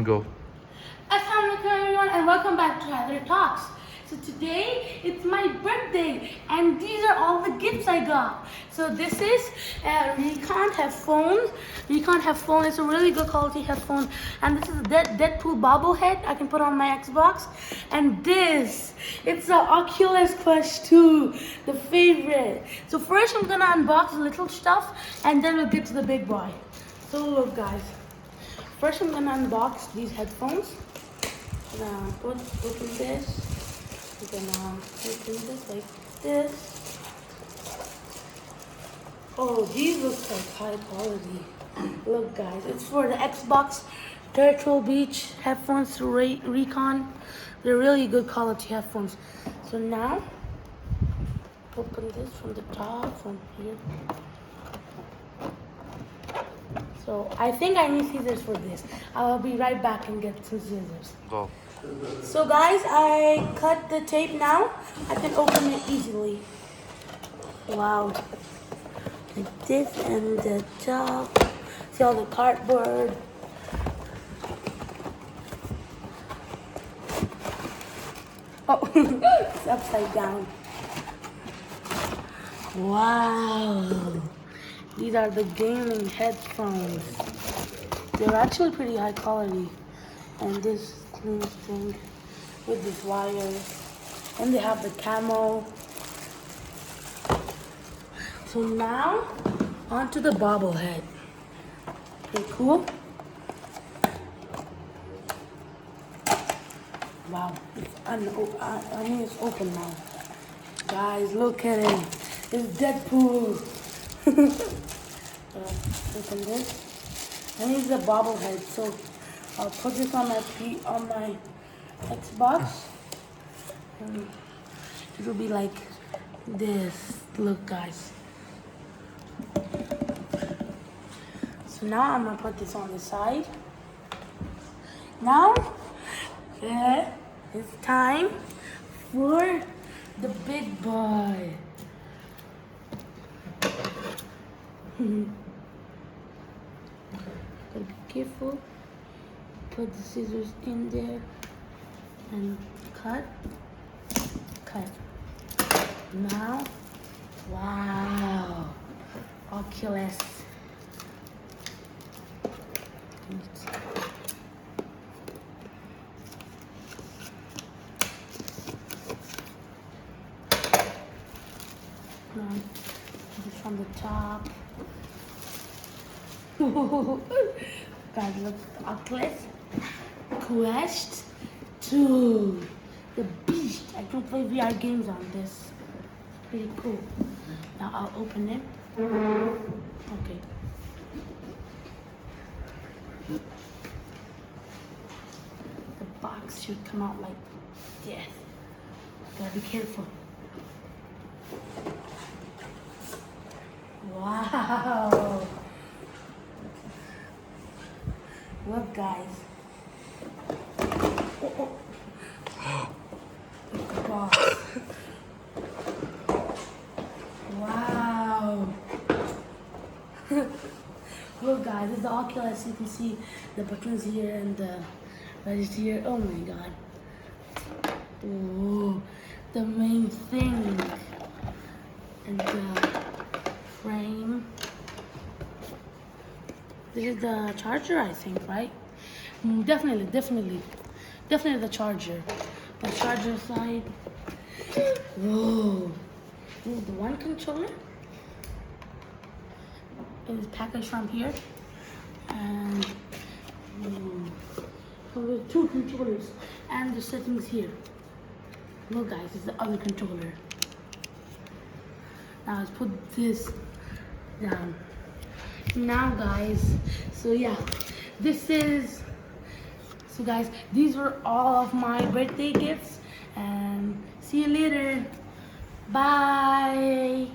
Go. Assalamualaikum everyone and welcome back to Heather Talks. So today it's my birthday and these are all the gifts I got. So this is Recon headphone. Recon headphone is a really good quality headphone, and this is a Deadpool bobblehead I can put on my Xbox. And this, it's the Oculus Quest 2, the favorite. So first I'm gonna unbox the little stuff and then we'll get to the big boy. So look guys. First, I'm gonna unbox these headphones. I'm gonna open this. I'm gonna open this like this. Oh, these look like high quality. Look, guys, it's for the Xbox Turtle Beach headphones through Recon. They're really good quality headphones. So now, open this from the top, from here. So I think I need scissors for this. I'll be right back and get some scissors. Go. So guys, I cut the tape now. I can open it easily. Wow. Like this and the top. See all the cardboard. Oh, it's upside down. Wow. These are the gaming headphones. They're actually pretty high quality. And this clean thing with these wires. And they have the camo. So now, onto the bobblehead. Pretty cool. Wow, I mean it's open now. Guys, look at it. It's Deadpool. Open this. And this is a bobblehead, so I'll put this on my Xbox, and it'll be like this. Look, guys. So now I'm gonna put this on the side. Now, it's time for the big boy. Gotta be careful. Put the scissors in there and cut. Now, wow, Oculus. Now, this from the top. Guys, look, Oculus Quest 2, the beast. I can play VR games on this. It's pretty cool. Now I'll open it. Okay. The box should come out like this. Gotta be careful. Wow. Look, guys. Look at the box. Wow. Look, guys, this is the Oculus. You can see the buttons here and the register here. Oh my god. Oh, the main thing. And the frame. This is the charger, I think, right? Definitely the charger. The charger side. Whoa. This is the one controller. It is packaged from here. And so there's two controllers and the settings here. Look, guys, this is the other controller. Now let's put this down. Now, guys, so guys, these were all of my birthday gifts, and see you later. Bye.